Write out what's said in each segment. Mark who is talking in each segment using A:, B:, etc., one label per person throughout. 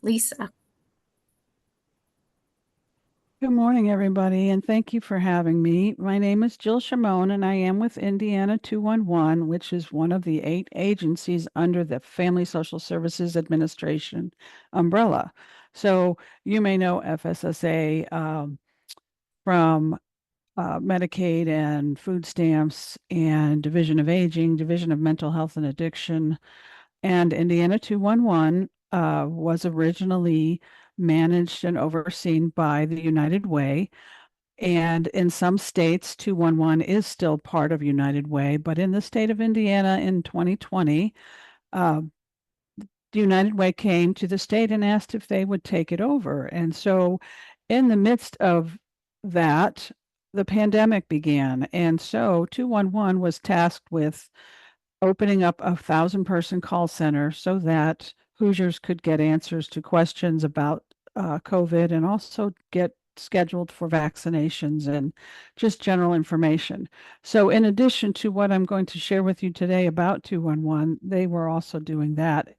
A: Lisa.
B: Good morning, everybody, and thank you for having me. My name is Jill Shamon, and I am with Indiana 211, which is one of the 8 agencies under the Family Social Services Administration umbrella. So you may know FSSA from Medicaid and food stamps and Division of Aging, Division of Mental Health and Addiction, and Indiana 211 was originally managed and overseen by the United Way. And in some states, 211 is still part of United Way, but in the state of Indiana in 2020, uh, the United Way came to the state and asked if they would take it over. And so, in the midst of that, the pandemic began. And so, 211 was tasked with opening up 1,000-person call center so that Hoosiers could get answers to questions about COVID and also get scheduled for vaccinations and just general information. So, in addition to what I'm going to share with you today about 211, they were also doing that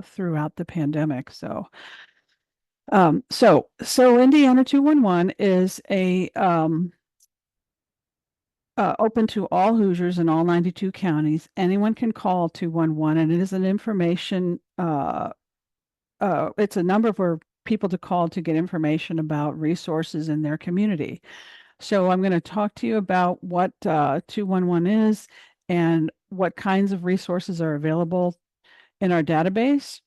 B: throughout the pandemic. So Indiana 211 is a open to all Hoosiers in all 92 counties. Anyone can call 211, and it is an information, it's a number for people to call to get information about resources in their community. So I'm going to talk to you about what 211 is and what kinds of resources are available in our database,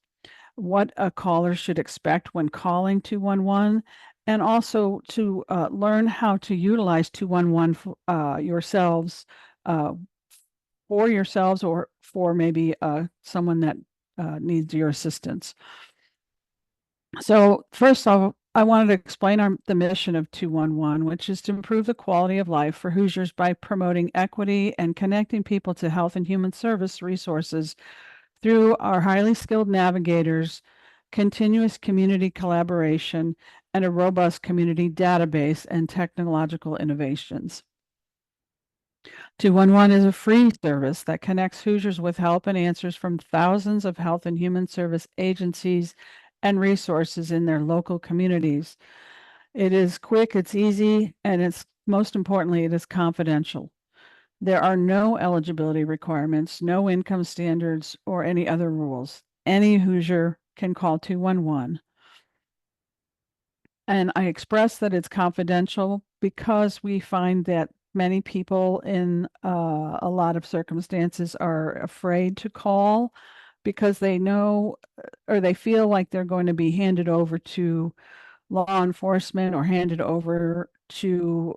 B: what a caller should expect when calling 211, and also to learn how to utilize 211 yourselves, uh, for yourselves or for maybe someone that needs your assistance. So first off, I wanted to explain the mission of 211, which is to improve the quality of life for Hoosiers by promoting equity and connecting people to health and human service resources through our highly skilled navigators, continuous community collaboration, and a robust community database and technological innovations. 211 is a free service that connects Hoosiers with help and answers from thousands of health and human service agencies and resources in their local communities. It is quick, it's easy, and it's most importantly, it is confidential. There are no eligibility requirements, no income standards, or any other rules. Any Hoosier can call 211. And I express that it's confidential because we find that many people in a lot of circumstances are afraid to call because they know or they feel like they're going to be handed over to law enforcement or handed over to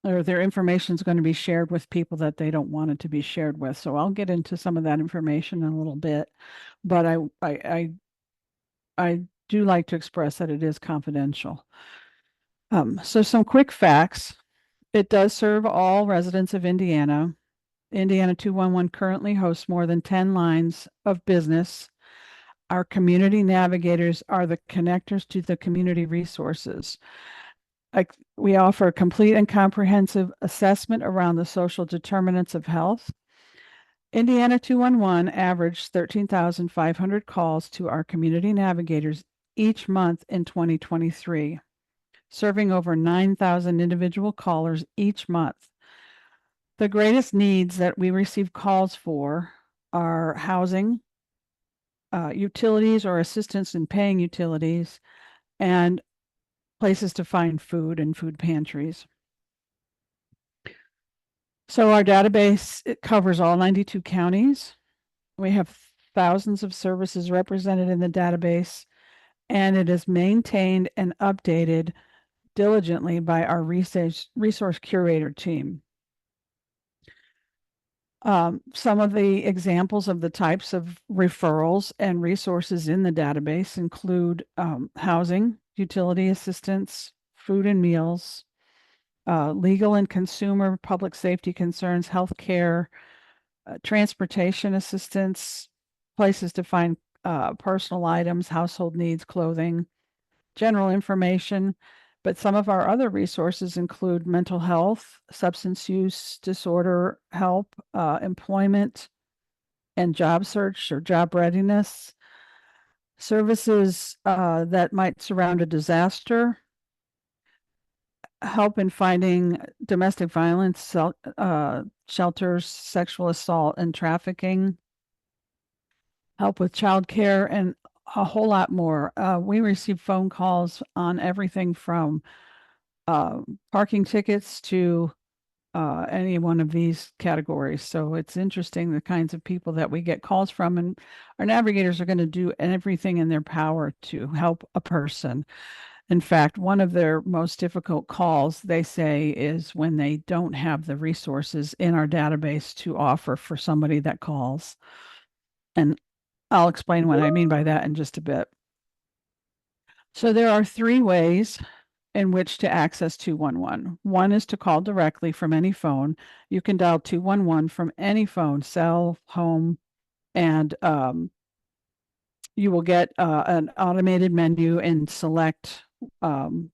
B: or their information is going to be shared with people that they don't want it to be shared with. So I'll get into some of that information in a little bit, but I do like to express that it is confidential. So some quick facts. It does serve all residents of Indiana. Indiana 211 currently hosts more than 10 lines of business. Our community navigators are the connectors to the community resources. Like we offer a complete and comprehensive assessment around the social determinants of health. Indiana 211 averaged 13,500 calls to our community navigators each month in 2023, serving over 9,000 individual callers each month. The greatest needs that we receive calls for are housing, utilities or assistance in paying utilities, and places to find food and food pantries. So our database, it covers all 92 counties. We have thousands of services represented in the database, and it is maintained and updated diligently by our resource curator team. Some of the examples of the types of referrals and resources in the database include housing, utility assistance, food and meals, legal and consumer public safety concerns, healthcare, transportation assistance, places to find personal items, household needs, clothing, general information. But some of our other resources include mental health, substance use disorder help, employment, and job search or job readiness. services that might surround a disaster, help in finding domestic violence, shelters, sexual assault, and trafficking, help with childcare, and a whole lot more. We receive phone calls on everything from uh, parking tickets to any one of these categories. So it's interesting the kinds of people that we get calls from, and our navigators are going to do everything in their power to help a person. In fact, one of their most difficult calls, they say, is when they don't have the resources in our database to offer for somebody that calls. And I'll explain what I mean by that in just a bit. So there are three ways in which to access 211. One is to call directly from any phone. You can dial 211 from any phone, cell, home, and you will get an automated menu and select one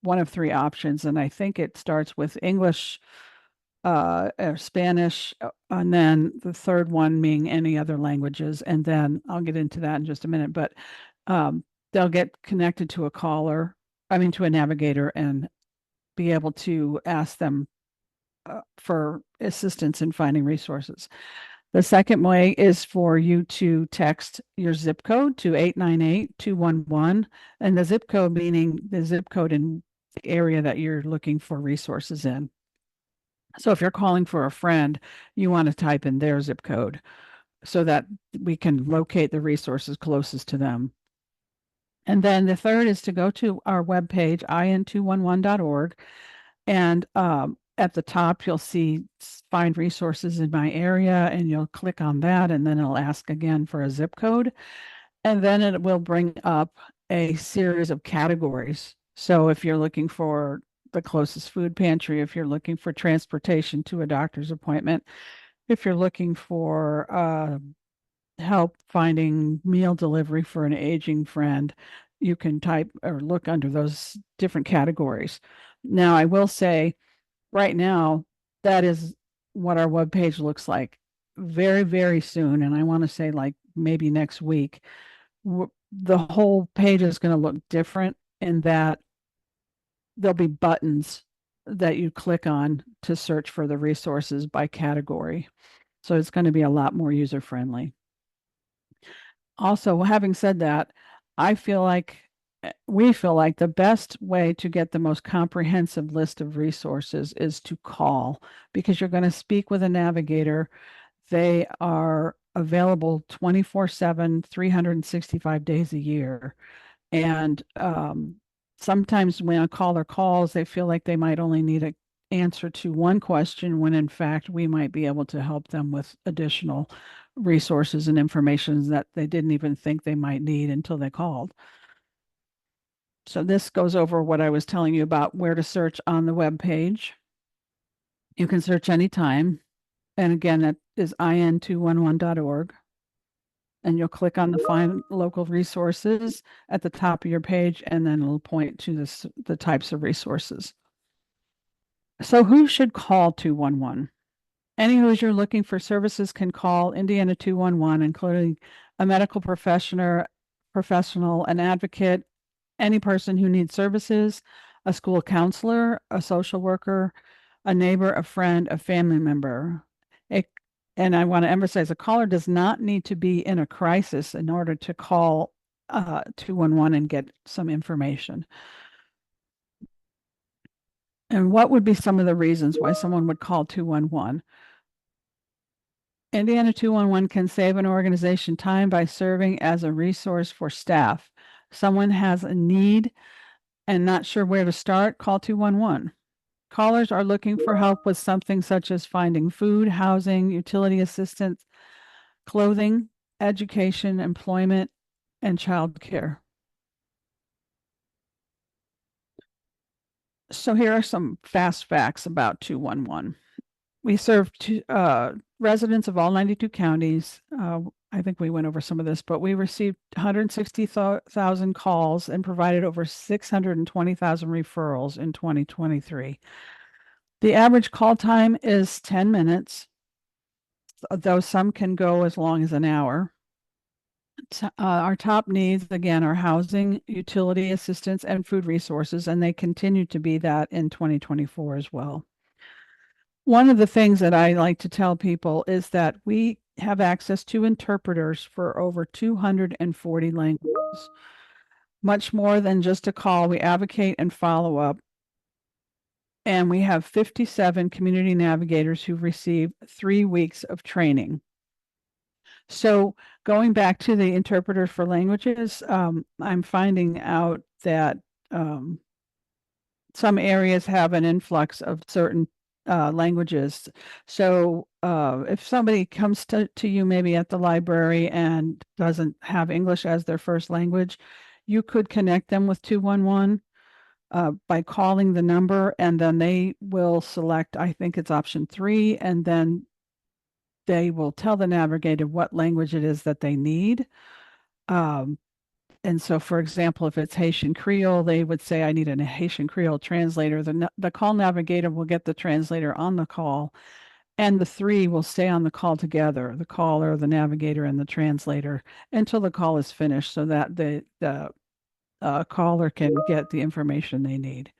B: of three options. And I think it starts with English, or Spanish, and then the third one being any other languages. And then I'll get into that in just a minute, but they'll get connected to a caller, I mean, to a navigator, and be able to ask them for assistance in finding resources. The second way is for you to text your zip code to 898-211, and the zip code meaning the zip code in the area that you're looking for resources in. So if you're calling for a friend, you want to type in their zip code so that we can locate the resources closest to them. And then the third is to go to our webpage, in211.org, and at the top, you'll see find resources in my area, and you'll click on that, and then it'll ask again for a zip code. And then it will bring up a series of categories. So if you're looking for the closest food pantry, if you're looking for transportation to a doctor's appointment, if you're looking for help finding meal delivery for an aging friend, you can type or look under those different categories. Now, I will say, right now, that is what our webpage looks like. Very, very soon, and I want to say like maybe next week, the whole page is going to look different in that there'll be buttons that you click on to search for the resources by category. So it's going to be a lot more user friendly. Also, having said that, I feel like we feel like the best way to get the most comprehensive list of resources is to call, because you're going to speak with a navigator. They are available 24/7, 365 days a year. And sometimes when a caller calls, they feel like they might only need an answer to one question, when in fact we might be able to help them with additional resources and information that they didn't even think they might need until they called. So this goes over what I was telling you about where to search on the web page. You can search anytime. And again, that is in211.org. And you'll click on the Find Local Resources at the top of your page, and then it'll point to the types of resources. So who should call 211? Any Hoosier looking for services can call Indiana 211, including a medical professional, an advocate, any person who needs services, a school counselor, a social worker, a neighbor, a friend, a family member. And I want to emphasize, a caller does not need to be in a crisis in order to call 211 and get some information. And what would be some of the reasons why someone would call 211? Indiana 211 can save an organization time by serving as a resource for staff. Someone has a need and not sure where to start, call 211. Callers are looking for help with something such as finding food, housing, utility assistance, clothing, education, employment, and childcare. So here are some fast facts about 211. We serve residents of all 92 counties. I think we went over some of this, but we received 160,000 calls and provided over 620,000 referrals in 2023. The average call time is 10 minutes, though some can go as long as an hour. Our top needs, again, are housing, utility assistance, and food resources, and they continue to be that in 2024 as well. One of the things that I like to tell people is that we have access to interpreters for over 240 languages, much more than just a call. We advocate and follow up. And we have 57 community navigators who've received 3 weeks of training. So going back to the interpreter for languages, I'm finding out that um, some areas have an influx of certain languages. So if somebody comes to you maybe at the library and doesn't have English as their first language, you could connect them with 211 by calling the number, and then they will select, I think it's option 3, and then they will tell the navigator what language it is that they need. Um, and so, for example, if it's Haitian Creole, they would say, I need a Haitian Creole translator. The call navigator will get the translator on the call, and the 3 will stay on the call together, the caller, the navigator, and the translator, until the call is finished so that the caller can get the information they need.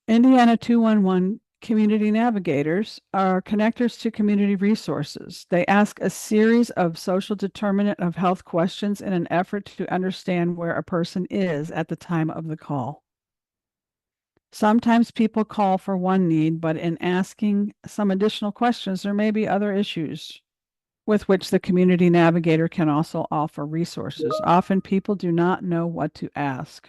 B: Indiana 211 community navigators are connectors to community resources. They ask a series of social determinant of health questions in an effort to understand where a person is at the time of the call. Sometimes people call for one need, but in asking some additional questions, there may be other issues with which the community navigator can also offer resources. Often people do not know what to ask.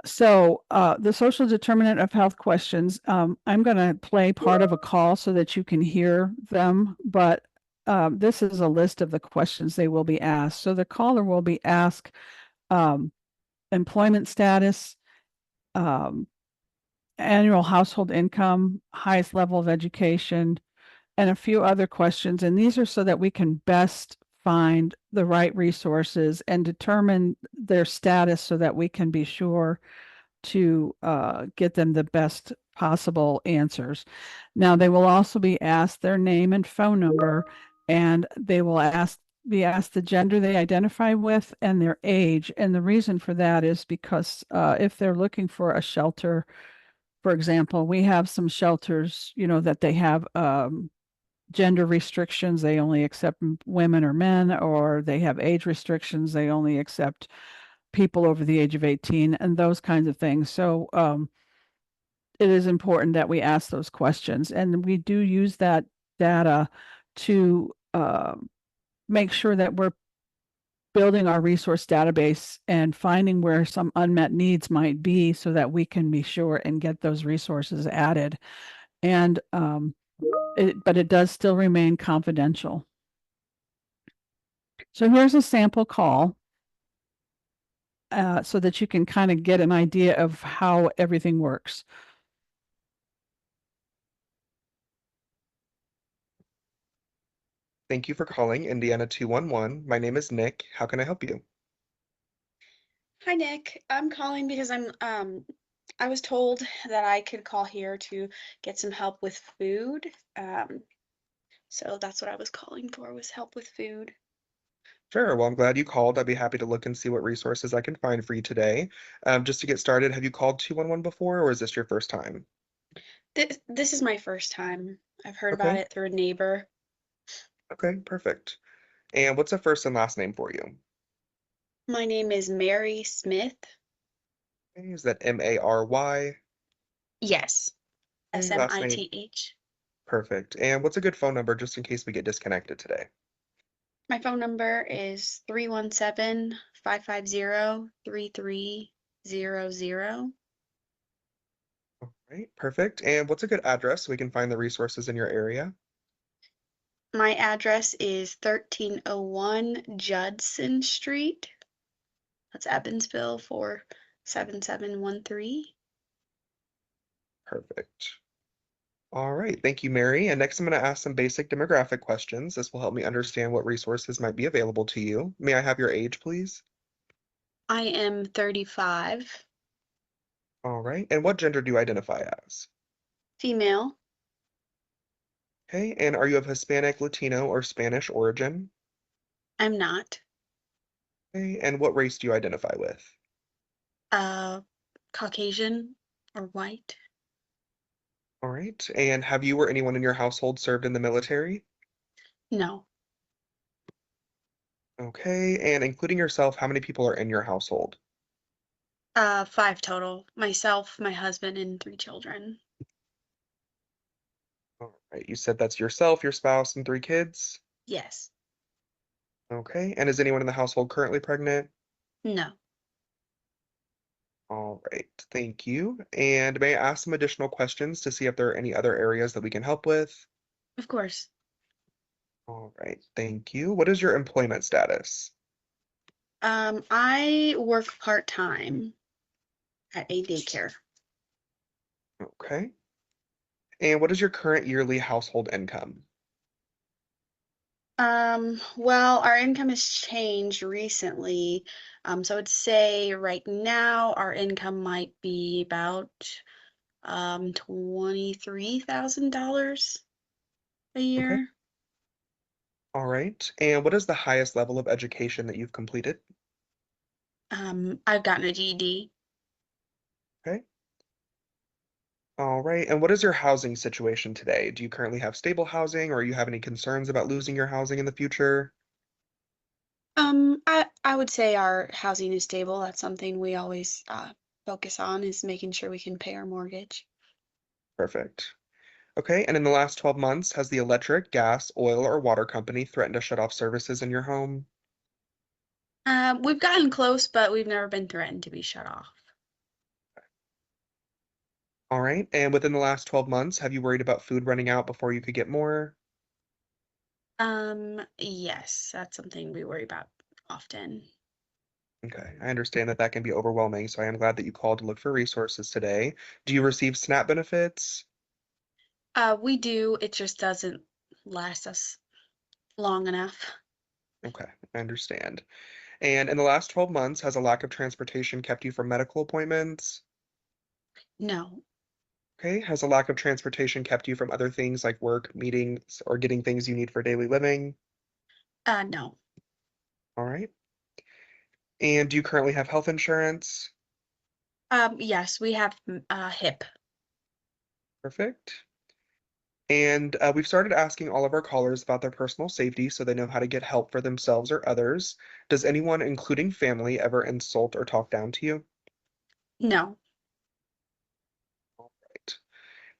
B: So the social determinant of health questions, I'm going to play part of a call so that you can hear them, but this is a list of the questions they will be asked. So the caller will be asked um, employment status, um, annual household income, highest level of education, and a few other questions. And these are so that we can best find the right resources and determine their status so that we can be sure to get them the best possible answers. Now, they will also be asked their name and phone number, and they will be asked the gender they identify with and their age. And the reason for that is because if they're looking for a shelter, for example, we have some shelters, that they have gender restrictions. They only accept women or men, or they have age restrictions. They only accept people over the age of 18 and those kinds of things. So it is important that we ask those questions. And we do use that data to make sure that we're building our resource database and finding where some unmet needs might be so that we can be sure and get those resources added. And but it does still remain confidential. So here's a sample call so that you can kind of get an idea of how everything works.
A: Thank you for calling Indiana 211. My name is Nick. How can I help you?
C: Hi Nick, I'm calling because I was told that I could call here to get some help with food. So that's what I was calling for, was help with food.
A: Sure. Well, I'm glad you called. I'd be happy to look and see what resources I can find for you today. Just to get started, have you called 211 before, or is this your first time?
C: This is my first time. I've heard about
A: Okay.
C: it through a neighbor.
A: Okay, perfect. And what's the first and last name for you?
C: My name is Mary Smith.
A: Okay, is that Mary?
C: Yes,
A: Okay, last name.
C: Smith.
A: Perfect. And what's a good phone number just in case we get disconnected today?
C: My phone number is 317-550-3300.
A: All right, perfect. And what's a good address so we can find the resources in your area?
C: My address is 1301 Judson Street. That's Evansville 47713.
A: Perfect. All right, thank you, Mary. And next, I'm going to ask some basic demographic questions. This will help me understand what resources might be available to you. May I have your age, please?
C: I am 35,
A: All right, and what gender do you identify as?
C: female.
A: Okay, and are you of Hispanic, Latino, or Spanish origin?
C: I'm not.
A: Okay, and what race do you identify with?
C: Uh, Caucasian or white?
A: All right, and have you or anyone in your household served in the military?
C: No.
A: Okay, and including yourself, how many people are in your household?
C: Five total. Myself, my husband, and three children.
A: All right, you said that's yourself, your spouse, and three kids?
C: Yes.
A: Okay, and is anyone in the household currently pregnant?
C: No.
A: All right, thank you. And may I ask some additional questions to see if there are any other areas that we can help with?
C: Of course.
A: All right, thank you. What is your employment status?
C: I work part-time at a daycare.
A: Okay. And what is your current yearly household income?
C: Well, our income has changed recently. So I'd say right now our income might be about $23,000 a
A: Okay.
C: year.
A: All right. And what is the highest level of education that you've completed?
C: I've gotten a GED.
A: Okay. All right. And what is your housing situation today? Do you currently have stable housing, or you have any concerns about losing your housing in the future?
C: I would say our housing is stable. That's something we always focus on is making sure we can pay our mortgage.
A: Perfect. Okay. And in the last 12 months, has the electric, gas, oil, or water company threatened to shut off services in your home?
C: We've gotten close, but we've never been threatened to be shut off.
A: All right. And within the last 12 months, have you worried about food running out before you could get more?
C: Yes, that's something we worry about often.
A: Okay. I understand that that can be overwhelming, so I am glad that you called to look for resources today. Do you receive SNAP benefits?
C: We do, it just doesn't last us long enough.
A: Okay, I understand. And in the last 12 months, has a lack of transportation kept you from medical appointments?
C: No,
A: Okay, has a lack of transportation kept you from other things like work, meetings, or getting things you need for daily living?
C: no.
A: All right. And do you currently have health insurance?
C: Yes, we have HIP.
A: Perfect. And we've started asking all of our callers about their personal safety so they know how to get help for themselves or others. Does anyone, including family, ever insult or talk down to you?
C: No.
A: All right.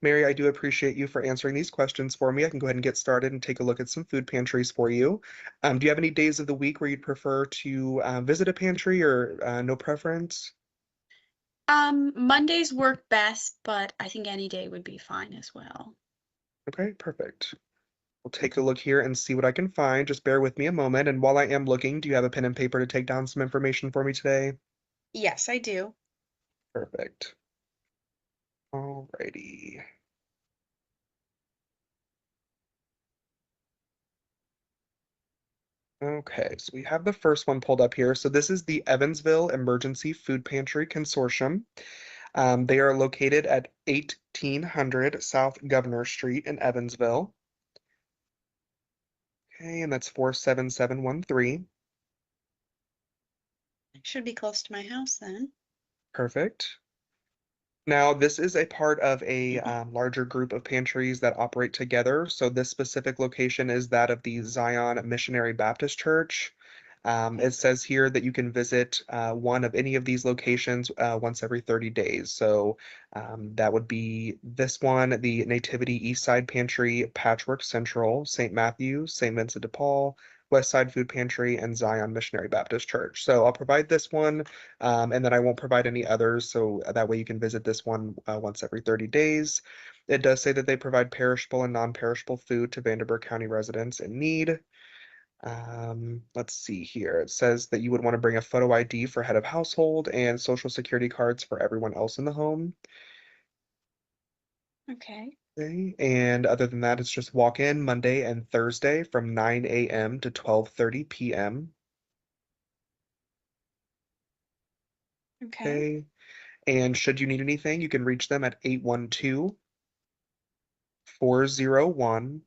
A: Mary, I do appreciate you for answering these questions for me. I can go ahead and get started and take a look at some food pantries for you. Do you have any days of the week where you'd prefer to visit a pantry or no preference?
C: Mondays work best, but I think any day would be fine as well.
A: Okay, perfect. We'll take a look here and see what I can find. Just bear with me a moment. And while I am looking, do you have a pen and paper to take down some information for me today?
C: Yes, I do.
A: Perfect. Alrighty. Okay, so we have the first one pulled up here. So this is the Evansville Emergency Food Pantry Consortium. They are located at 1800 South Governor Street in Evansville. Okay, and that's 47713.
C: Should be close to my house then.
A: Perfect. Now, this is a part of a larger group of pantries that operate together. So this specific location is that of the Zion Missionary Baptist Church.
C: Okay.
A: It says here that you can visit one of any of these locations once every 30 days. So that would be this one, the Nativity East Side Pantry, Patchwork Central, St. Matthew, St. Vincent de Paul, West Side Food Pantry, and Zion Missionary Baptist Church. So I'll provide this one, and then I won't provide any others. So that way you can visit this one once every 30 days. It does say that they provide perishable and non-perishable food to Vanderburgh County residents in need. Let's see here. It says that you would want to bring a photo ID for head of household and social security cards for everyone else in the home.
C: Okay.
A: Okay. And other than that, it's just walk in Monday and Thursday from 9 a.m. to 12:30 p.m.
C: Okay.
A: Okay. And should you need anything, you can reach them at 812-401-4669.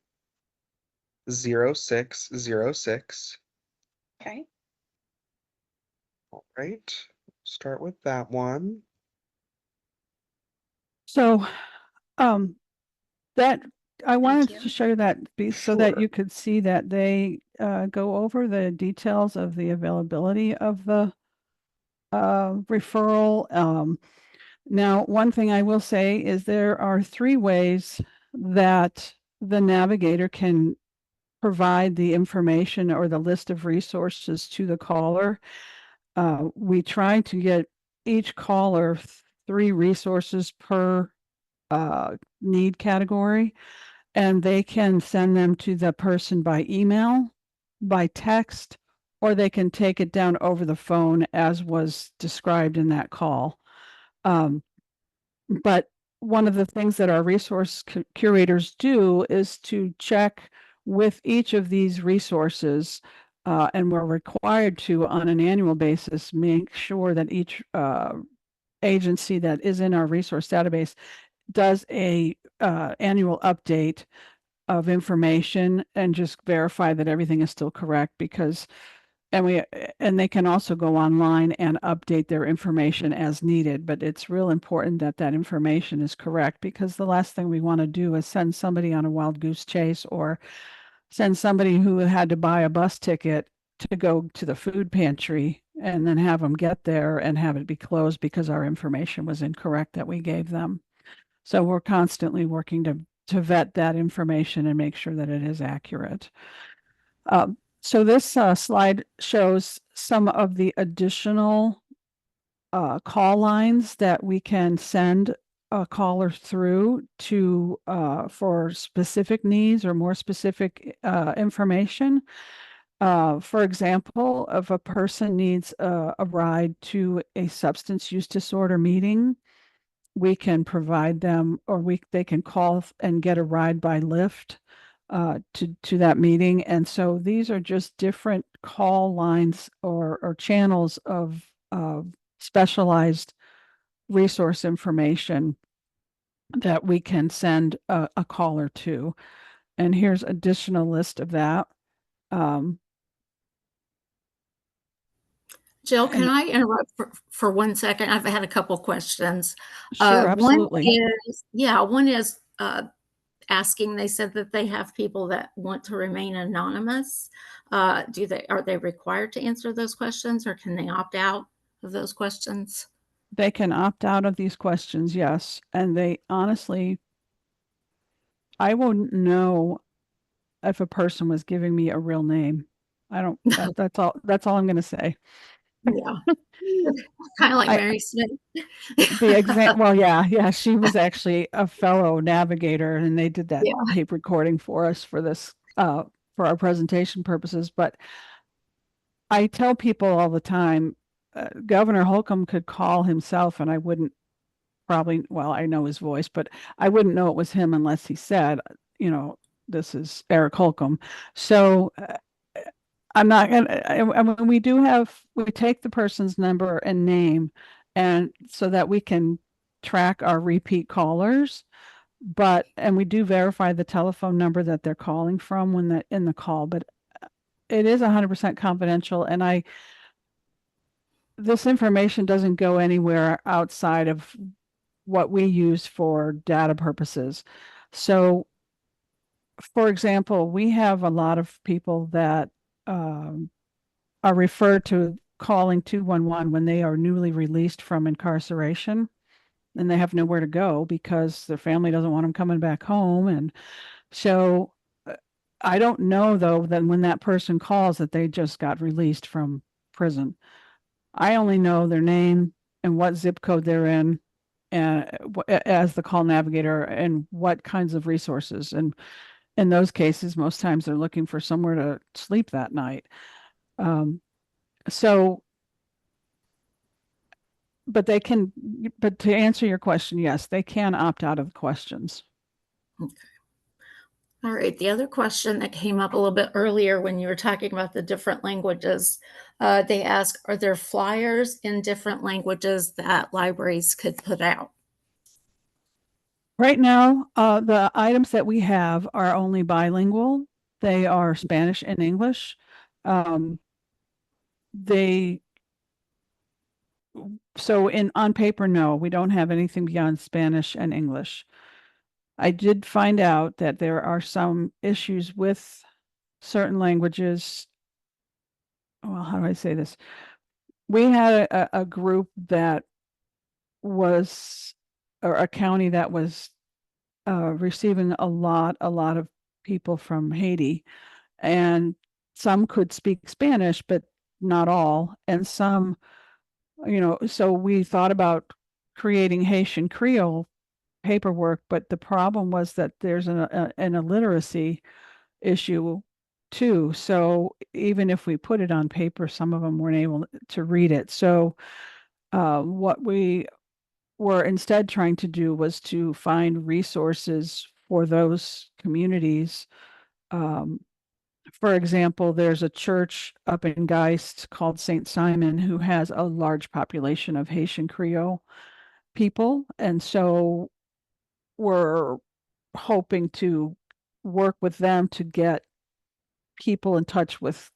A: 0606.
C: Okay.
A: All right, start with that one.
B: So, that I wanted
C: you.
B: to show you that so that
A: Sure.
B: you could see that they go over the details of the availability of the referral. Now, one thing I will say is there are 3 ways that the navigator can provide the information or the list of resources to the caller. We try to get each caller 3 resources per need category, and they can send them to the person by email, by text, or they can take it down over the phone as was described in that call. But one of the things that our resource curators do is to check with each of these resources, and we're required to, on an annual basis, make sure that each agency that is in our resource database does a annual update of information and just verify that everything is still correct, because and they can also go online and update their information as needed, but it's real important that that information is correct, because the last thing we want to do is send somebody on a wild goose chase, or send somebody who had to buy a bus ticket to go to the food pantry and then have them get there and have it be closed because our information was incorrect that we gave them. So we're constantly working to vet that information and make sure that it is accurate. So this slide shows some of the additional call lines that we can send a caller through to for specific needs or more specific information. For example, if a person needs a ride to a substance use disorder meeting, we can provide them, or they can call and get a ride by Lyft to that meeting. And so these are just different call lines or channels of specialized resource information that we can send a caller to. And here's additional list of that.
D: Jill, can
B: And
D: I interrupt for 1 second? I've had a couple questions.
B: sure, absolutely.
D: One is asking, they said that they have people that want to remain anonymous. Are they required to answer those questions, or can they opt out of those questions?
B: They can opt out of these questions, yes. And they honestly, I wouldn't know if a person was giving me a real name. I don't, that's all I'm going to say.
D: Yeah. Kind of like
B: I,
D: Mary Smith.
B: well, yeah, she was actually a fellow navigator, and they did that
D: Yeah.
B: tape recording for us for this, for our presentation purposes. But I tell people all the time, Governor Holcomb could call himself, and I wouldn't probably, well, I know his voice, but I wouldn't know it was him unless he said, you know, this is Eric Holcomb. So I'm not gonna, I mean, we take the person's number and name, and so that we can track our repeat callers, and we do verify the telephone number that they're calling from when in the call, but it is 100% confidential. And this information doesn't go anywhere outside of what we use for data purposes. So, for example, we have a lot of people that are referred to calling 211 when they are newly released from incarceration and they have nowhere to go because their family doesn't want them coming back home. And so I don't know, though, that when that person calls that they just got released from prison. I only know their name and what zip code they're in, and as the call navigator, and what kinds of resources. And in those cases, most times they're looking for somewhere to sleep that night. So, but to answer your question, yes, they can opt out of the questions.
D: Okay. All right. The other question that came up a little bit earlier when you were talking about the different languages, they ask, are there flyers in different languages that libraries could put out?
B: Right now, the items that we have are only bilingual. They are Spanish and English. They so on paper, no, we don't have anything beyond Spanish and English. I did find out that there are some issues with certain languages. Well, how do I say this? We had a group that was, or a county that was receiving a lot of people from Haiti, and some could speak Spanish, but not all, and some, so we thought about creating Haitian Creole paperwork, but the problem was that there's an illiteracy issue too. So even if we put it on paper, some of them weren't able to read it. So what we were instead trying to do was to find resources for those communities. Um, for example, there's a church up in Geist called St. Simon who has a large population of Haitian Creole people. And so we're hoping to work with them to get people in touch with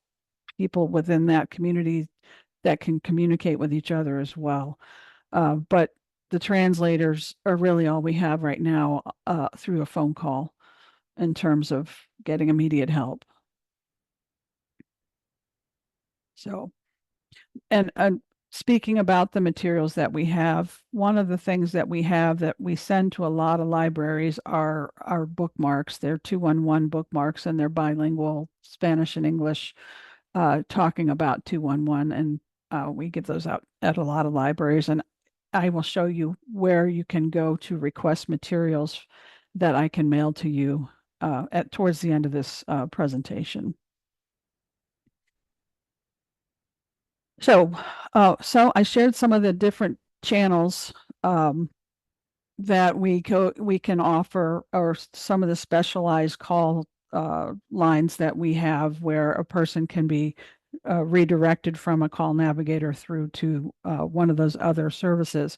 B: people within that community that can communicate with each other as well. But the translators are really all we have right now through a phone call in terms of getting immediate help. So, and speaking about the materials that we have, one of the things that we have that we send to a lot of libraries are our bookmarks. They're 211 bookmarks, and they're bilingual, Spanish and English, talking about 211. And we give those out at a lot of libraries. And I will show you where you can go to request materials that I can mail to you towards the end of this presentation. So I shared some of the different channels that we can offer, or some of the specialized call lines that we have, where a person can be redirected from a call navigator through to one of those other services.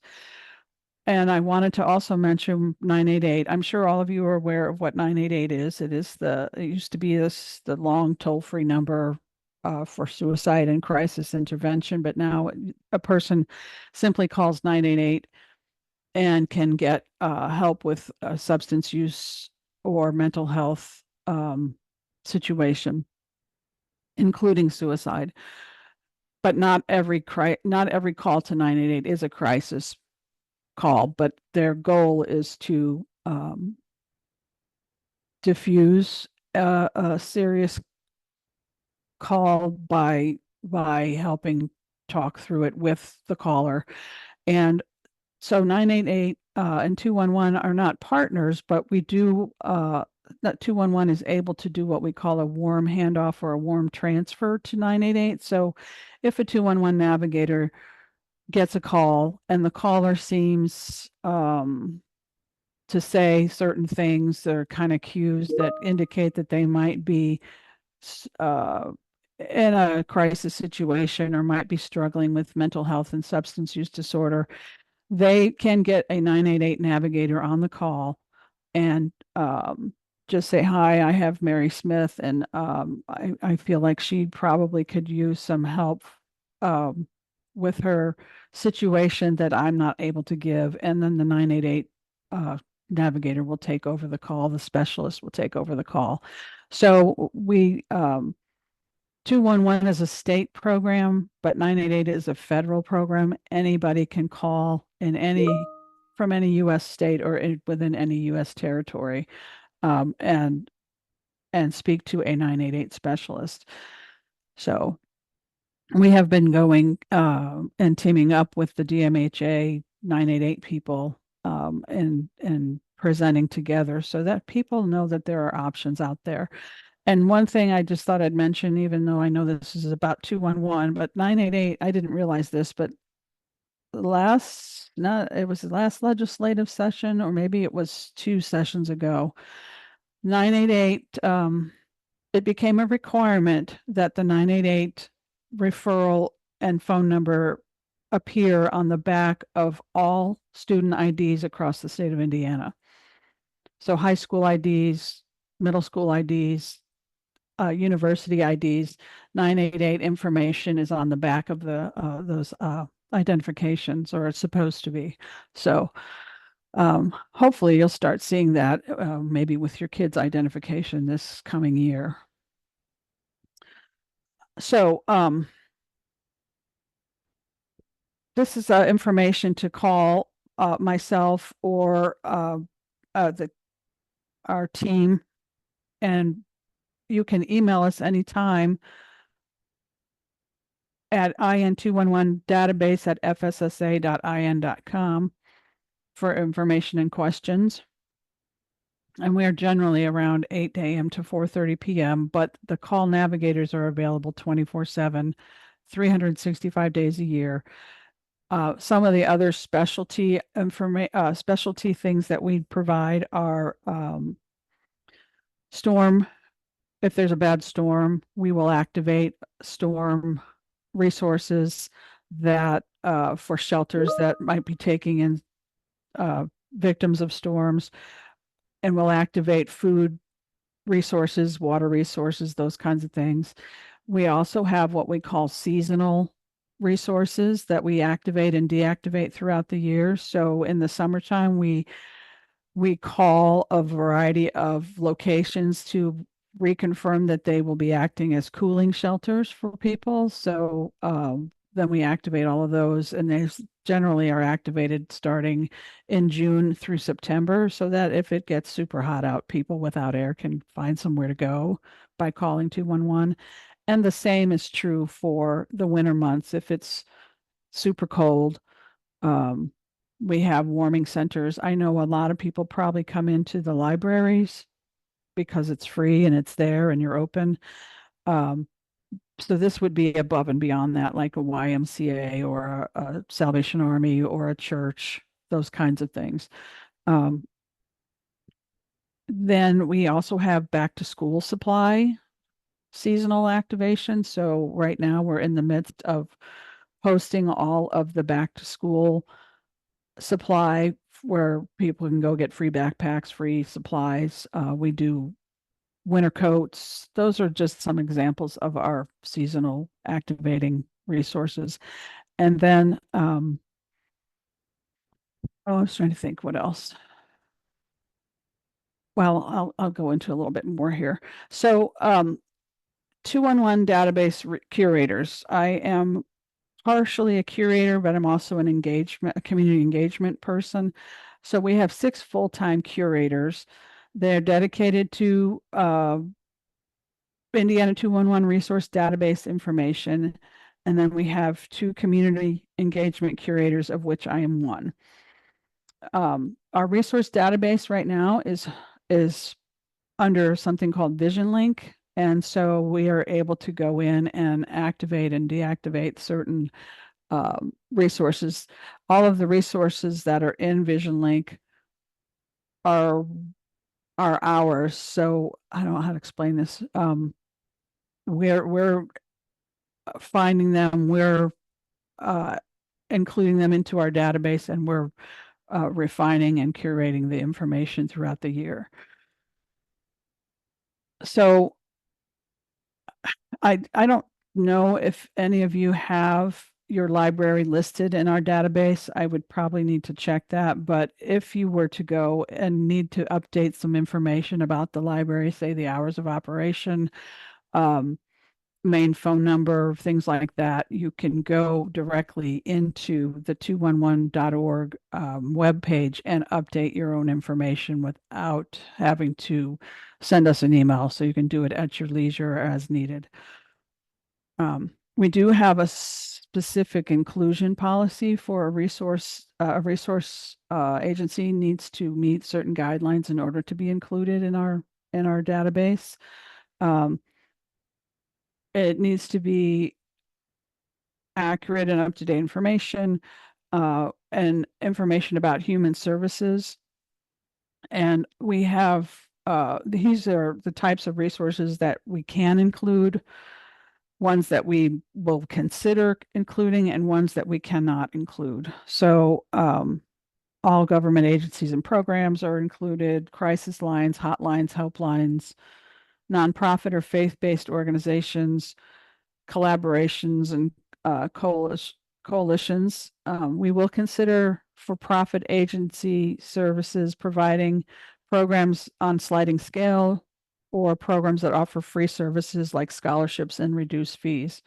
B: And I wanted to also mention 988. I'm sure all of you are aware of what 988 is. It used to be the long toll-free number for suicide and crisis intervention, but now a person simply calls 988 and can get help with substance use or mental health situation, including suicide. But not every call to 988 is a crisis call, but their goal is to diffuse a serious call by helping talk through it with the caller. And so 988 and 211 are not partners, but we do that 211 is able to do what we call a warm handoff or a warm transfer to 988. So if a 211 navigator gets a call and the caller seems to say certain things that are kind of cues that indicate that they might be in a crisis situation or might be struggling with mental health and substance use disorder, they can get a 988 navigator on the call and just say, "Hi, I have Mary Smith, and I feel like she probably could use some help with her situation that I'm not able to give." And then the 988 navigator will take over the call. The specialist will take over the call. So 211 is a state program, but 988 is a federal program. Anybody can call from any U.S. state or within any U.S. territory, and speak to a 988 specialist. So we have been going and teaming up with the DMHA 988 people and presenting together so that people know that there are options out there. And one thing I just thought I'd mention, even though I know this is about 211, but 988, I didn't realize this, but it was the last legislative session, or maybe it was 2 sessions ago. 988, it became a requirement that the 988 referral and phone number appear on the back of all student IDs across the state of Indiana. So high school IDs, middle school IDs, university IDs. 988 information is on the back of the those identifications, or it's supposed to be. So hopefully you'll start seeing that maybe with your kids' identification this coming year. So this is information to call myself or our team, and you can email us anytime at in211database@fssa.in.com for information and questions. And we are generally around 8 a.m. to 4:30 p.m., but the call navigators are available 24/7, 365 days a year. Some of the other specialty things that we provide are storm. If there's a bad storm, we will activate storm resources that for shelters that might be taking in victims of storms, and we'll activate food resources, water resources, those kinds of things. We also have what we call seasonal resources that we activate and deactivate throughout the year. So in the summertime, we call a variety of locations to reconfirm that they will be acting as cooling shelters for people. So then we activate all of those, and they generally are activated starting in June through September, so that if it gets super hot out, people without air can find somewhere to go by calling 211. And the same is true for the winter months. If it's super cold, we have warming centers. I know a lot of people probably come into the libraries because it's free and it's there and you're open. So this would be above and beyond that, like a YMCA or a Salvation Army or a church, those kinds of things. Then we also have back to school supply seasonal activation. So right now we're in the midst of posting all of the back to school supply where people can go get free backpacks, free supplies. We do winter coats. Those are just some examples of our seasonal activating resources. And then, I was trying to think what else. Well, I'll go into a little bit more here. So, 211 database curators. I am partially a curator, but I'm also a community engagement person. So we have 6 full-time curators. They're dedicated to Indiana 211 resource database information. And then we have 2 community engagement curators, of which I am one. Our resource database right now is under something called Vision Link. And so we are able to go in and activate and deactivate certain resources. All of the resources that are in Vision Link are ours. So I don't know how to explain this. We're finding them, we're including them into our database, and we're refining and curating the information throughout the year. So I don't know if any of you have your library listed in our database. I would probably need to check that. But if you were to go and need to update some information about the library, say the hours of operation, main phone number, things like that, you can go directly into the 211.org webpage and update your own information without having to send us an email. So you can do it at your leisure as needed. We do have a specific inclusion policy for a resource agency needs to meet certain guidelines in order to be included in our database. It needs to be accurate and up-to-date information, and information about human services. And we have these are the types of resources that we can include, ones that we will consider including, and ones that we cannot include. So all government agencies and programs are included, crisis lines, hotlines, helplines, nonprofit or faith-based organizations, collaborations, and coalitions. We will consider for-profit agency services providing programs on sliding scale or programs that offer free services like scholarships and reduced fees.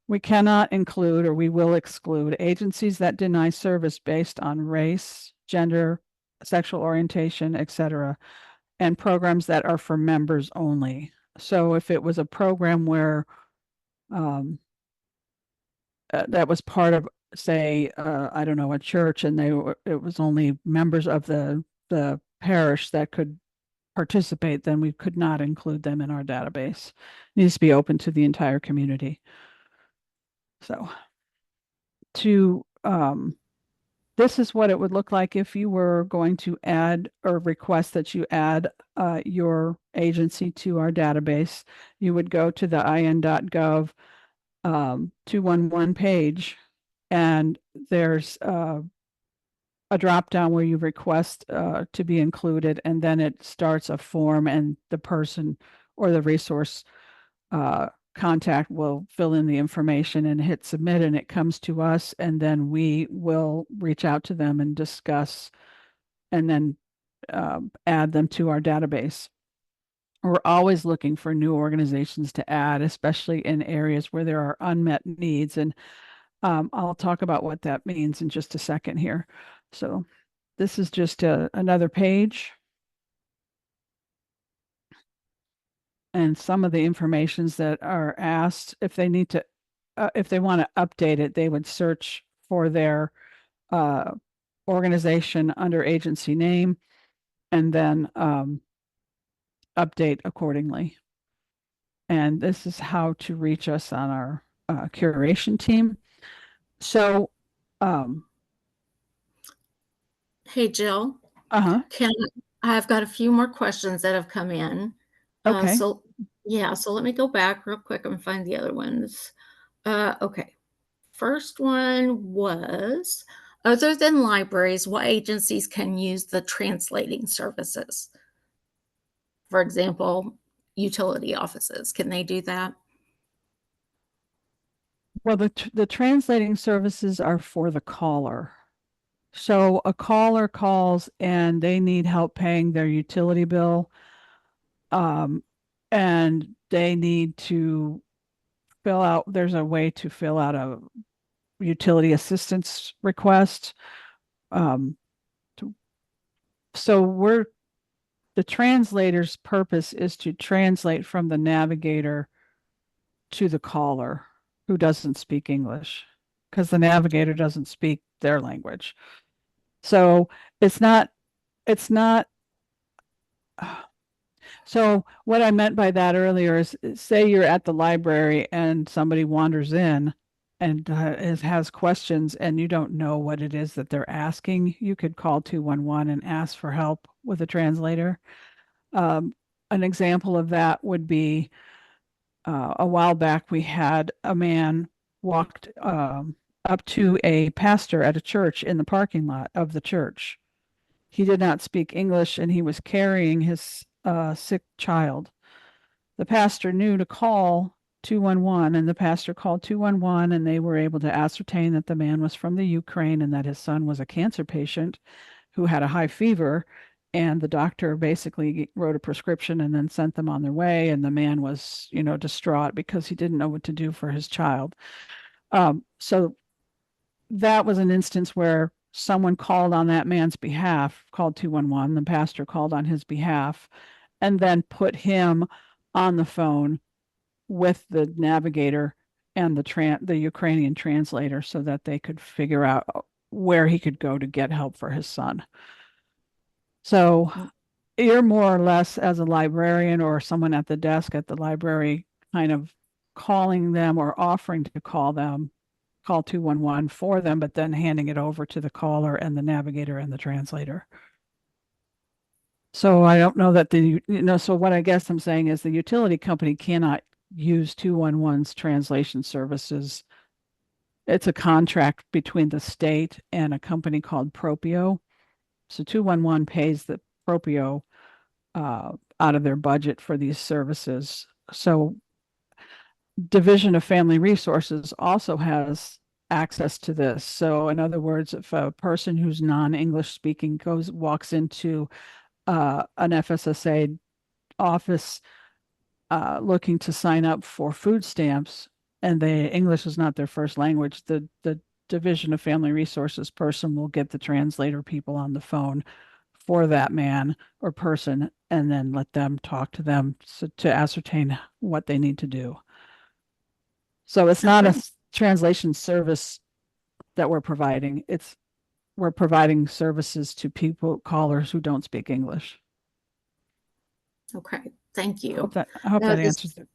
B: We cannot include, or we will exclude, agencies that deny service based on race, gender, sexual orientation, etc., and programs that are for members only. So if it was a program where that was part of, say, I don't know, a church, and it was only members of the parish that could participate, then we could not include them in our database. It needs to be open to the entire community. So this is what it would look like if you were going to add or request that you add your agency to our database. You would go to the in.gov 211 page, and there's a drop down where you request to be included, and then it starts a form, and the person or the resource contact will fill in the information and hit submit, and it comes to us, and then we will reach out to them and discuss, and then add them to our database. We're always looking for new organizations to add, especially in areas where there are unmet needs. And I'll talk about what that means in just a second here. So this is just another page. And some of the informations that are asked, if they need to, if they want to update it, they would search for their organization under agency name, and then update accordingly. And this is how to reach us on our curation team. So,
D: Hey, Jill. I've got a few more questions that have come in.
B: Okay.
D: So let me go back real quick and find the other ones. Okay. First one was, other than libraries, what agencies can use the translating services? For example, utility offices, can they do that?
B: Well, the translating services are for the caller. So a caller calls and they need help paying their utility bill, and they need to fill out, there's a way to fill out a utility assistance request. So the translator's purpose is to translate from the navigator to the caller who doesn't speak English, because the navigator doesn't speak their language. So it's not, so what I meant by that earlier is, say you're at the library and somebody wanders in and has questions and you don't know what it is that they're asking, you could call 211 and ask for help with a translator. An example of that would be a while back, we had a man walked up to a pastor at a church in the parking lot of the church. He did not speak English and he was carrying his sick child. The pastor knew to call 211, and the pastor called 211, and they were able to ascertain that the man was from the Ukraine and that his son was a cancer patient who had a high fever. And the doctor basically wrote a prescription and then sent them on their way. And the man was, distraught because he didn't know what to do for his child. So that was an instance where someone called on that man's behalf, called 211. The pastor called on his behalf and then put him on the phone with the navigator and the Ukrainian translator so that they could figure out where he could go to get help for his son. So you're more or less, as a librarian or someone at the desk at the library, kind of calling them or offering to call 211 for them, but then handing it over to the caller and the navigator and the translator. So I don't know that so what I guess I'm saying is the utility company cannot use 211's translation services. It's a contract between the state and a company called Propio. So 211 pays the Propio out of their budget for these services. So Division of Family Resources also has access to this. So in other words, if a person who's non-English speaking walks into an FSSA office looking to sign up for food stamps and English is not their first language, the Division of Family Resources person will get the translator people on the phone for that man or person and then let them talk to them to ascertain what they need to do. So it's not
D: Okay.
B: a translation service that we're providing. We're providing services to callers who don't speak English.
D: Okay. Thank you.
B: I hope
D: Now
B: that answers it.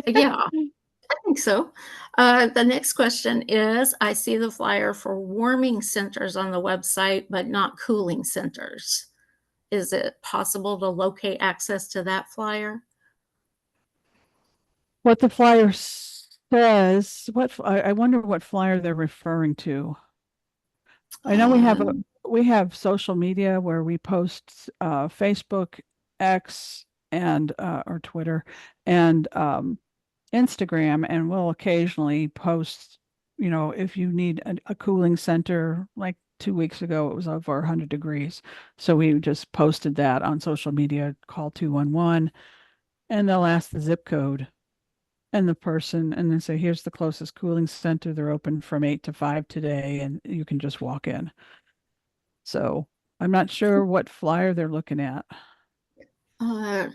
D: Yeah, I think so. The next question is, I see the flyer for warming centers on the website, but not cooling centers. Is it possible to locate access to that flyer?
B: What the flyer says, I wonder what flyer they're referring to. I know we have social media where we post Facebook, X, and or Twitter, and Instagram, and we'll occasionally post. If you need a cooling center, like 2 weeks ago, it was over 100 degrees, so we just posted that on social media. Call 211, and they'll ask the zip code and the person, and then say, "Here's the closest cooling center. They're open from 8 to 5 today, and you can just walk in." So I'm not sure what flyer they're looking at.
D: Uh,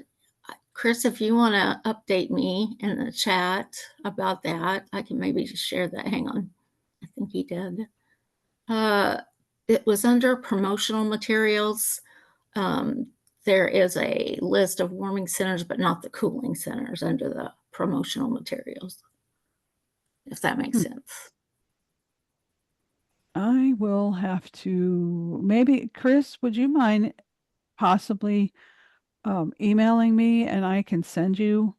D: Chris, if you want to update me in the chat about that, I can maybe just share that. Hang on. I think he did. It was under promotional materials. There is a list of warming centers, but not the cooling centers under the promotional materials, if that makes sense.
B: I will have to maybe, Chris, would you mind possibly emailing me and I can send you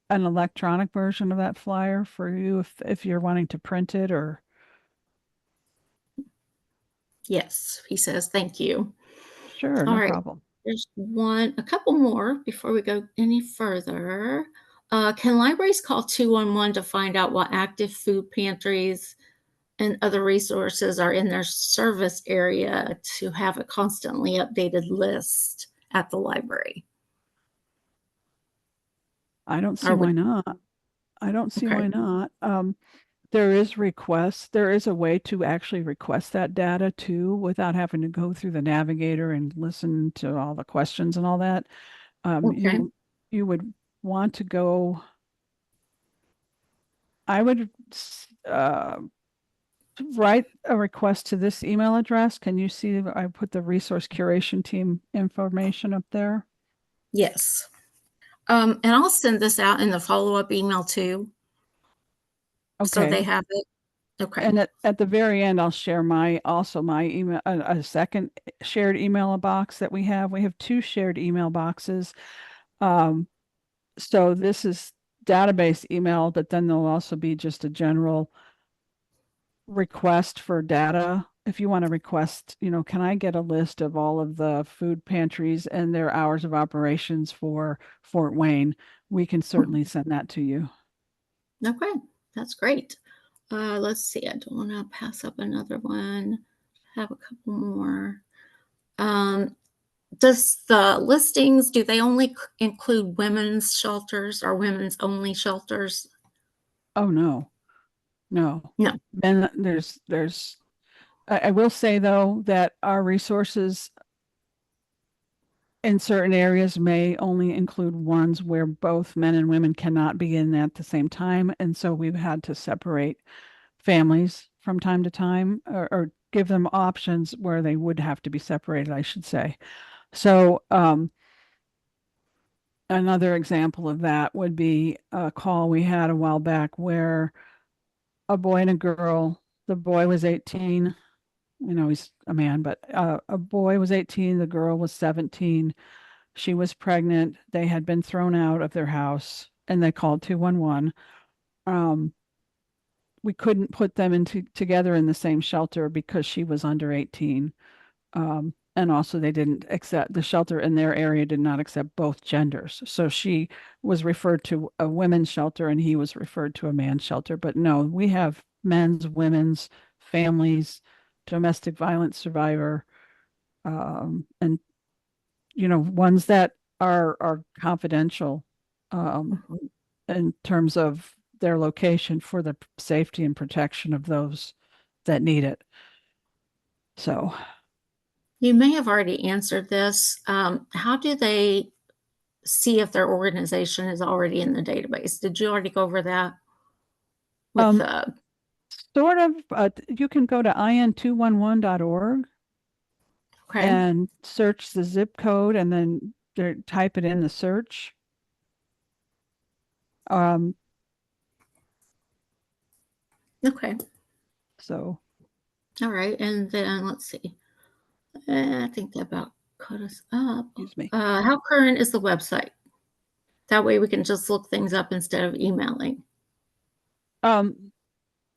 B: an electronic version of that flyer for you if you're wanting to print it or.
D: Yes, he says, thank you.
B: Sure,
D: All
B: no
D: right.
B: problem.
D: There's a couple more before we go any further. Can libraries call 211 to find out what active food pantries and other resources are in their service area to have a constantly updated list at the library?
B: I don't see why not. I don't see why
D: Okay.
B: not. There is a way to actually request that data too without having to go through the navigator and listen to all the questions and all that.
D: Okay.
B: You would want to go. I would write a request to this email address. Can you see I put the resource curation team information up there?
D: Yes. And I'll send this out in the follow-up email too. So they
B: Okay.
D: have it. Okay.
B: And at the very end, I'll share my email, a second shared email box that we have. We have two shared email boxes. So this is database email, but then there'll also be just a general request for data. If you want to request, can I get a list of all of the food pantries and their hours of operations for Fort Wayne? We can certainly send that to you.
D: Okay, that's great. Let's see. I don't want to pass up another one. Have a couple more. Does the listings, do they only include women's shelters or women's only shelters?
B: Oh, no. No.
D: No.
B: Then I will say though that our resources in certain areas may only include ones where both men and women cannot be in at the same time. And so we've had to separate families from time to time or give them options where they would have to be separated, I should say. So another example of that would be a call we had a while back where a boy and a girl, the boy was 18, he's a man, but a boy was 18, the girl was 17. She was pregnant. They had been thrown out of their house and they called 211. We couldn't put them together in the same shelter because she was under 18. And also they didn't accept, the shelter in their area did not accept both genders. So she was referred to a women's shelter and he was referred to a man's shelter. But no, we have men's, women's, families, domestic violence survivor, and ones that are confidential, um,
D: Mhm.
B: in terms of their location for the safety and protection of those that need it. So,
D: You may have already answered this. How do they see if their organization is already in the database? Did you already go over that with
B: um, sort of, you can go to in211.org
D: okay?
B: and search the zip code and then type it in the search. Um,
D: Okay.
B: so,
D: All right. And then let's see. I think that about caught us up.
B: excuse me.
D: How current is the website? That way we can just look things up instead of emailing.
B: Um,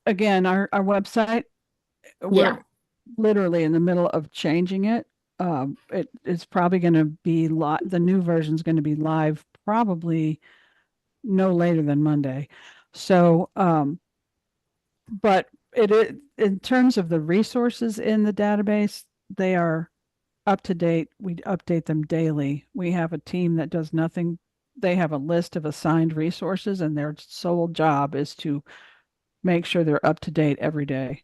B: Again, our website,
D: Yeah.
B: we're literally in the middle of changing it. It's probably going to be the new version is going to be live probably no later than Monday. So, but it is, in terms of the resources in the database, they are up to date. We update them daily. We have a team that does nothing. They have a list of assigned resources, and their sole job is to make sure they're up to date every day.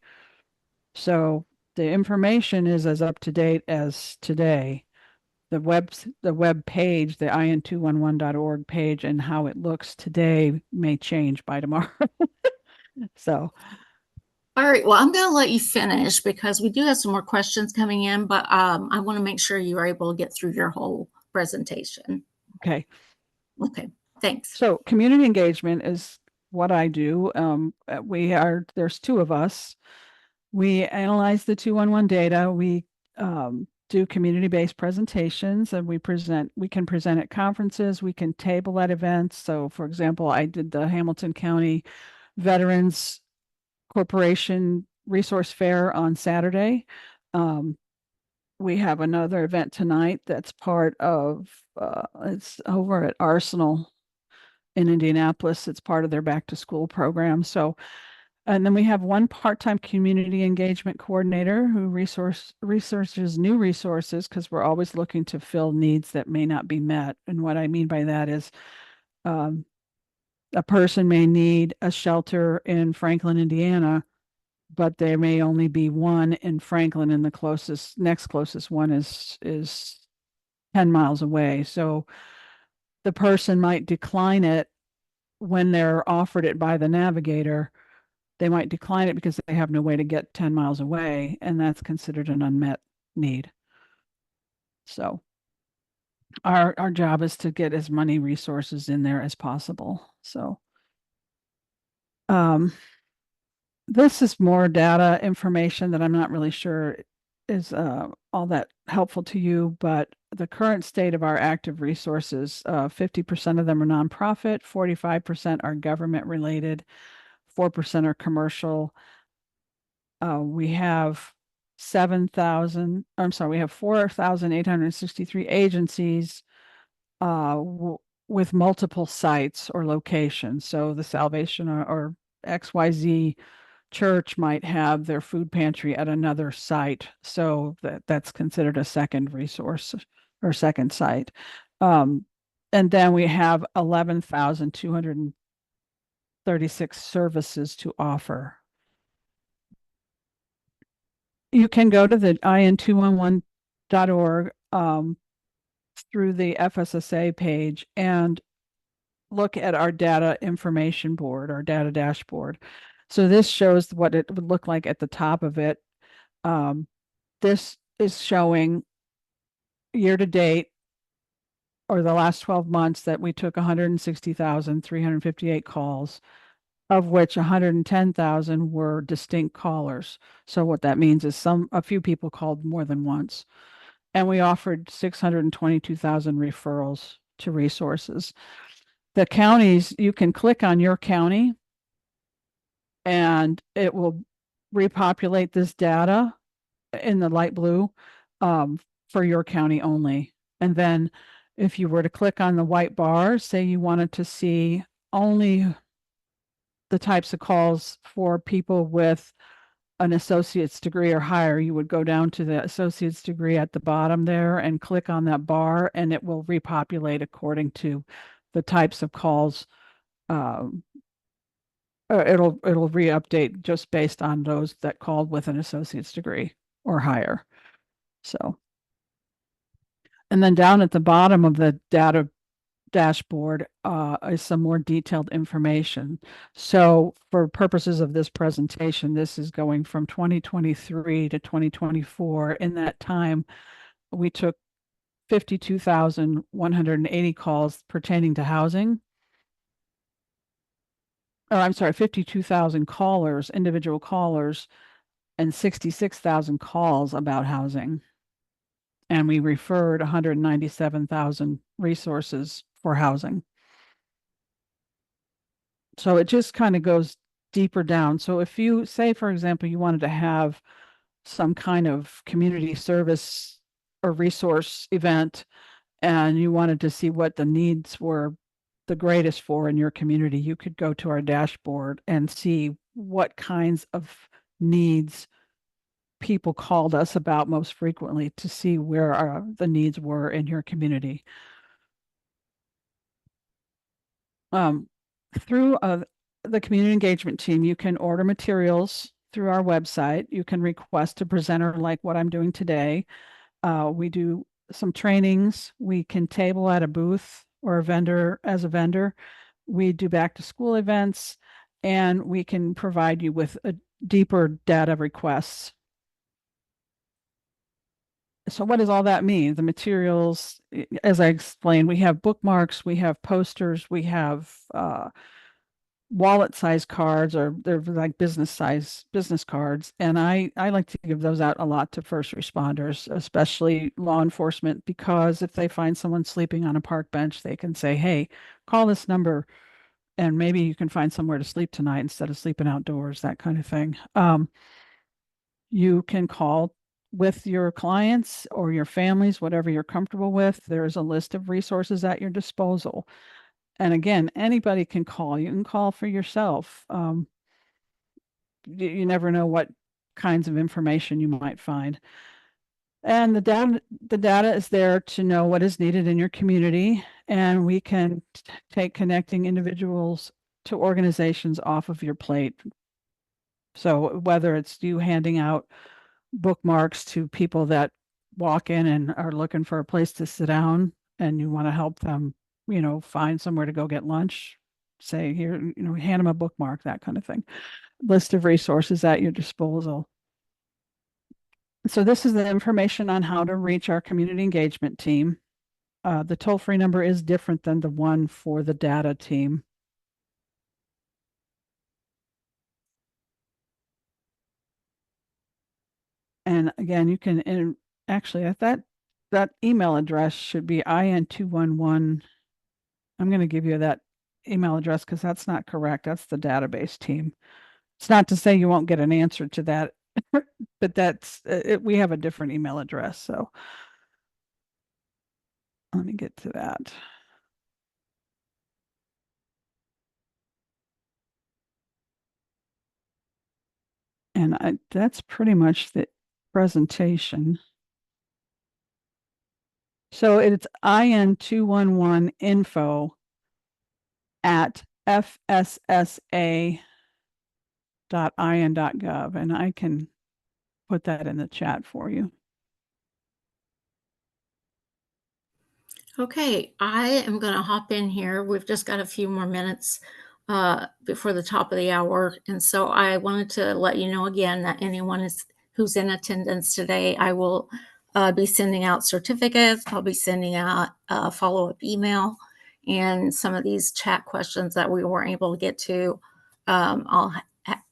B: So the information is as up to date as today. The web page, the in211.org page, and how it looks today may change by tomorrow. So,
D: All right. Well, I'm going to let you finish because we do have some more questions coming in, but I want to make sure you are able to get through your whole presentation.
B: okay.
D: Okay. Thanks.
B: So community engagement is what I do. There's two of us. We analyze the 211 data. We do community-based presentations and we can present at conferences, we can table at events. So for example, I did the Hamilton County Veterans Corporation Resource Fair on Saturday. We have another event tonight that's part of, it's over at Arsenal in Indianapolis. It's part of their back to school program. So, and then we have one part-time community engagement coordinator who researches new resources because we're always looking to fill needs that may not be met. And what I mean by that is, um, a person may need a shelter in Franklin, Indiana, but there may only be one in Franklin, and the next closest one is 10 miles away. So the person might decline it when they're offered it by the navigator. They might decline it because they have no way to get 10 miles away, and that's considered an unmet need. So our job is to get as many resources in there as possible. So this is more data information that I'm not really sure is all that helpful to you, but the current state of our active resources, 50% of them are nonprofit, 45% are government related, 4% are commercial. We have 4,863 agencies with multiple sites or locations. So the Salvation or XYZ church might have their food pantry at another site. So that's considered a second resource or second site. And then we have 11,236 services to offer. You can go to the in211.org through the FSSA page and look at our data information board, our data dashboard. So this shows what it would look like at the top of it. This is showing year to date or the last 12 months that we took 160,358 calls, of which 110,000 were distinct callers. So what that means is a few people called more than once. And we offered 622,000 referrals to resources. The counties, you can click on your county and it will repopulate this data in the light blue for your county only. And then if you were to click on the white bar, say you wanted to see only the types of calls for people with an associate's degree or higher, you would go down to the associate's degree at the bottom there and click on that bar, and it will repopulate according to the types of calls. It'll re-update just based on those that called with an associate's degree or higher. So, and then down at the bottom of the data dashboard is some more detailed information. So for purposes of this presentation, this is going from 2023 to 2024. In that time, we took 52,180 calls pertaining to housing. Or I'm sorry, 52,000 callers, individual callers, and 66,000 calls about housing. And we referred 197,000 resources for housing. So it just kind of goes deeper down. So if you say, for example, you wanted to have some kind of community service or resource event, and you wanted to see what the needs were the greatest for in your community, you could go to our dashboard and see what kinds of needs people called us about most frequently to see where the needs were in your community. Through the community engagement team, you can order materials through our website. You can request a presenter like what I'm doing today. We do some trainings. We can table at a booth or a vendor as a vendor. We do back to school events, and we can provide you with a deeper data requests. So what does all that mean? The materials, as I explained, we have bookmarks, we have posters, we have wallet size cards, or they're like business size business cards. And I like to give those out a lot to first responders, especially law enforcement, because if they find someone sleeping on a park bench, they can say, hey, call this number and maybe you can find somewhere to sleep tonight instead of sleeping outdoors, that kind of thing. You can call with your clients or your families, whatever you're comfortable with. There's a list of resources at your disposal. And again, anybody can call. You can call for yourself. You never know what kinds of information you might find. And the data is there to know what is needed in your community, and we can take connecting individuals to organizations off of your plate. So whether it's you handing out bookmarks to people that walk in and are looking for a place to sit down, and you want to help them, find somewhere to go get lunch, say here, hand them a bookmark, that kind of thing. List of resources at your disposal. So this is the information on how to reach our community engagement team. The toll-free number is different than the one for the data team. And again, you can actually that email address should be IN211. I'm going to give you that email address because that's not correct. That's the database team. It's not to say you won't get an answer to that, but that's we have a different email address. So let me get to that. And that's pretty much the presentation. So it's IN211info at fssa.in.gov, and I can put that in the chat for you.
D: Okay, I am going to hop in here. We've just got a few more minutes before the top of the hour. And so I wanted to let you know again that anyone who's in attendance today, I will be sending out certificates. I'll be sending out a follow-up email, and some of these chat questions that we weren't able to get to, I'll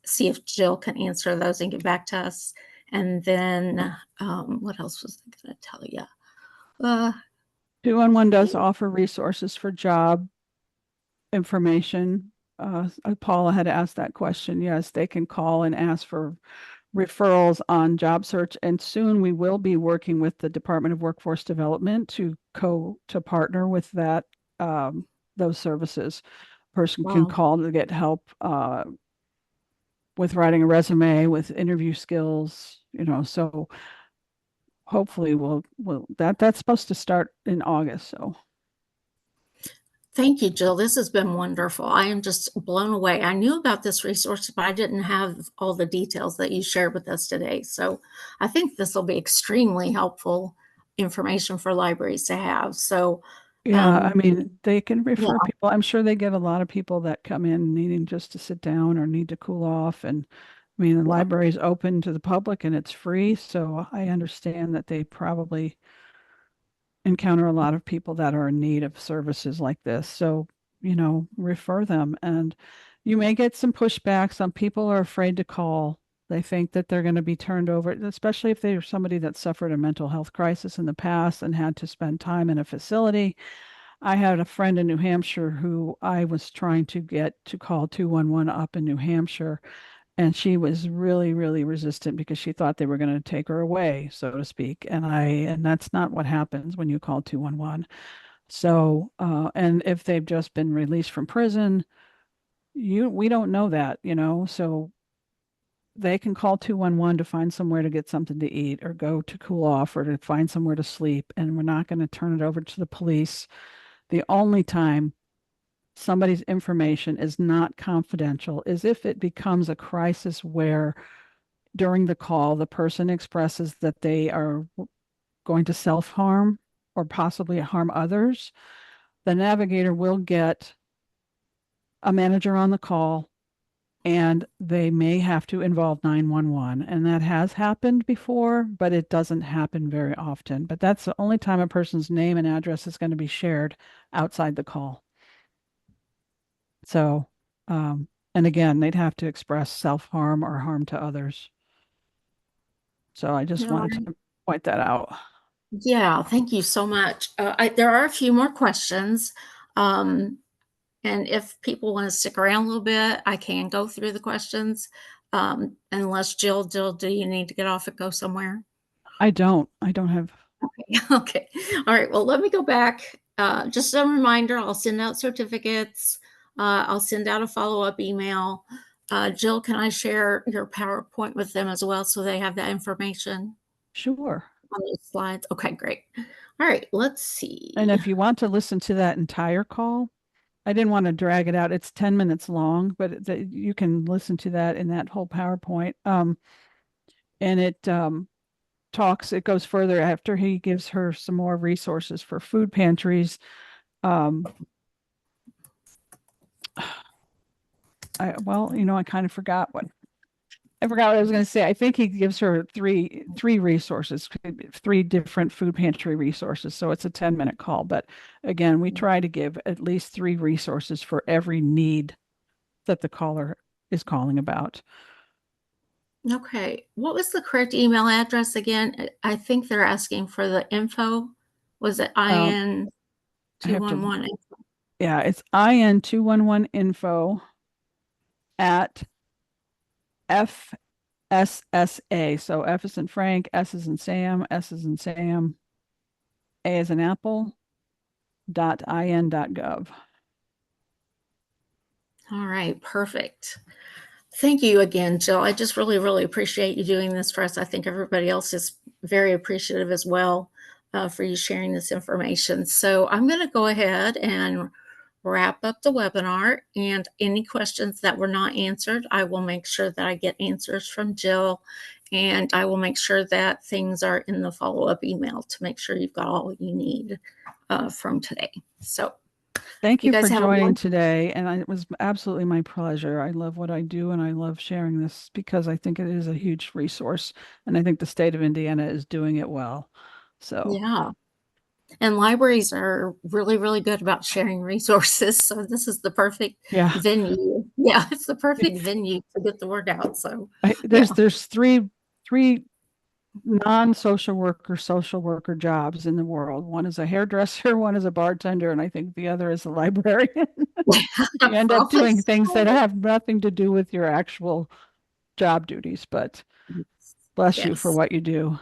D: see if Jill can answer those and get back to us. And then what else was I going to tell you?
B: 211 does offer resources for job information. Paula had asked that question. Yes, they can call and ask for referrals on job search, and soon we will be working with the Department of Workforce Development to partner with that those services. Person can
D: Wow.
B: call to get help with writing a resume, with interview skills, so hopefully that's supposed to start in August. So
D: Thank you, Jill. This has been wonderful. I am just blown away. I knew about this resource, but I didn't have all the details that you shared with us today. So I think this will be extremely helpful information for libraries to have. So,
B: yeah, I mean, they can
D: yeah,
B: refer people. I'm sure they get a lot of people that come in needing just to sit down or need to cool off. And I mean, the
D: yeah.
B: library is open to the public and it's free. So I understand that they probably encounter a lot of people that are in need of services like this. So, refer them. And you may get some pushback. Some people are afraid to call. They think that they're going to be turned over, especially if they're somebody that suffered a mental health crisis in the past and had to spend time in a facility. I had a friend in New Hampshire who I was trying to get to call 211 up in New Hampshire, and she was really, really resistant because she thought they were going to take her away, so to speak. And that's not what happens when you call 211. So, and if they've just been released from prison, we don't know that, so they can call 211 to find somewhere to get something to eat or go to cool off or to find somewhere to sleep. And we're not going to turn it over to the police. The only time somebody's information is not confidential is if it becomes a crisis where during the call the person expresses that they are going to self-harm or possibly harm others. The navigator will get a manager on the call and they may have to involve 911. And that has happened before, but it doesn't happen very often. But that's the only time a person's name and address is going to be shared outside the call. So, and again, they'd have to express self-harm or harm to others. So I just
D: All
B: wanted
D: right.
B: to point that out.
D: Yeah, thank you so much. There are a few more questions. And if people want to stick around a little bit, I can go through the questions. Unless Jill, do you need to get off and go somewhere?
B: I don't have.
D: Okay. Okay. All right. Well, let me go back. Just a reminder, I'll send out certificates. I'll send out a follow-up email. Jill, can I share your PowerPoint with them as well so they have that information
B: Sure.
D: on those slides? Okay, great. All right, let's see.
B: And if you want to listen to that entire call, I didn't want to drag it out. It's 10 minutes long, but you can listen to that in that whole PowerPoint. And it it goes further after he gives her some more resources for food pantries. I kind of forgot what I was going to say. I think he gives her three resources, three different food pantry resources. So it's a 10-minute call. But again, we try to give at least three resources for every need that the caller is calling about.
D: Okay, what was the correct email address again? I think they're asking for the info. Was it IN
B: I have to,
D: 211?
B: yeah, it's IN211info at FSSA. So F is in Frank, S is in Sam, S is in Sam, A is in Apple, .in.gov.
D: All right, perfect. Thank you again, Jill. I just really, really appreciate you doing this for us. I think everybody else is very appreciative as well for you sharing this information. So I'm going to go ahead and wrap up the webinar, and any questions that were not answered, I will make sure that I get answers from Jill, and I will make sure that things are in the follow-up email to make sure you've got all you need from today. So
B: thank you for
D: guys have a
B: joining today. And it was absolutely my pleasure. I love what I do and I love sharing this because I think it is a huge resource. And I think the state of Indiana is doing it well. So,
D: yeah. And libraries are really, really good about sharing resources. So this is the perfect
B: yeah,
D: venue. Yeah, it's the perfect venue to get the word out. So
B: there's three non-social worker social worker jobs in the world. One is a hairdresser, one is a bartender, and I think the other is a librarian. You end up doing things that have nothing to do with your actual job duties, but bless you for
D: Yes.
B: what you do.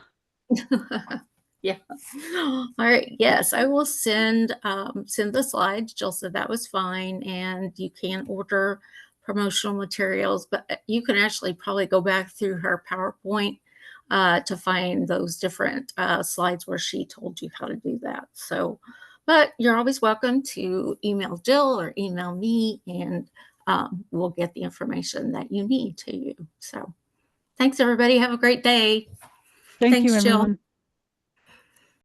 D: Yeah. All right. Yes, I will send the slides. Jill said that was fine, and you can order promotional materials, but you can actually probably go back through her PowerPoint to find those different slides where she told you how to do that. So, but you're always welcome to email Jill or email me, and we'll get the information that you need to you. So, thanks everybody. Have a great day.
B: Thank you,
D: Thanks, Jill.
B: everyone.